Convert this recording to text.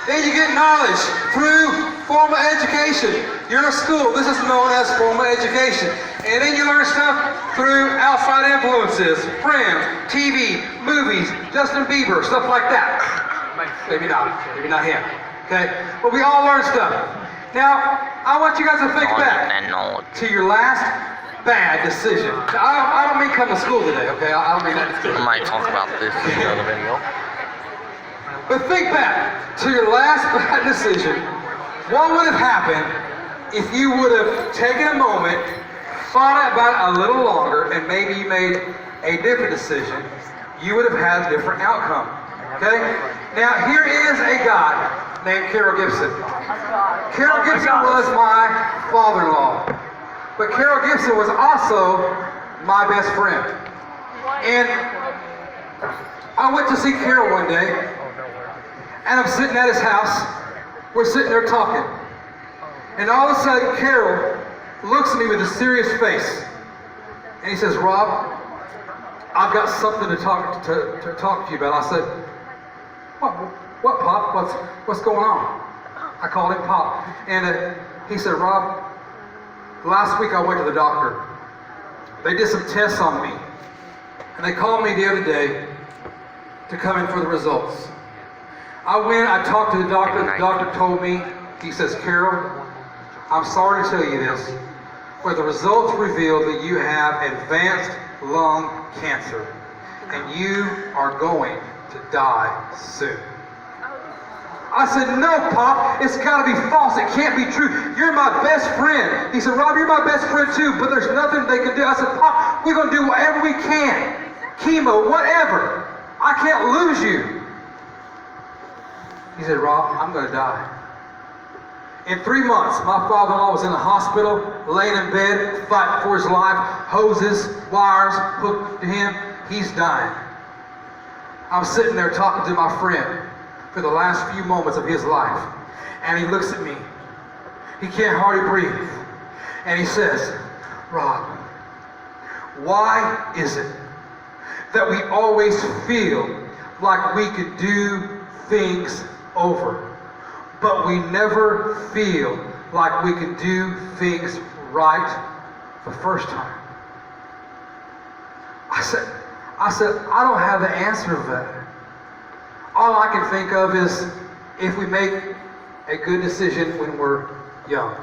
Then you get knowledge through formal education. You're in a school. This is known as formal education. And then you learn stuff through outside influences, friends, TV, movies, Justin Bieber, stuff like that. Maybe not him. Okay? But we all learn stuff. Now, I want you guys to think back to your last bad decision. I don't mean come to school today, okay? I don't mean that. I might talk about this in another video. But think back to your last bad decision. What would have happened if you would have taken a moment, thought about it a little longer, and maybe you made a different decision? You would have had a different outcome. Okay? Now, here is a guy named Carol Gibson. Carol Gibson was my father-in-law. But Carol Gibson was also my best friend. And I went to see Carol one day. And I'm sitting at his house. We're sitting there talking. And all of a sudden, Carol looks at me with a serious face. And he says, Rob, I've got something to talk to you about. I said, what, Pop? What's going on? I called him Pop. And he said, Rob, last week I went to the doctor. They did some tests on me. And they called me the other day to come in for the results. I went, I talked to the doctor. The doctor told me, he says, Carol, I'm sorry to tell you this, but the results reveal that you have advanced lung cancer and you are going to die soon. I said, no, Pop, it's got to be false. It can't be true. You're my best friend. He said, Rob, you're my best friend too, but there's nothing they can do. I said, Pop, we're going to do whatever we can. Chemo, whatever. I can't lose you. He said, Rob, I'm going to die. In 3 months, my father-in-law was in the hospital, laying in bed, fighting for his life, hoses, wires hooked to him. He's dying. I'm sitting there talking to my friend for the last few moments of his life. And he looks at me. He can't hardly breathe. And he says, Rob, why is it that we always feel like we could do things over, but we never feel like we can do things right the first time? I said, I don't have the answer to that. All I can think of is if we make a good decision when we're young.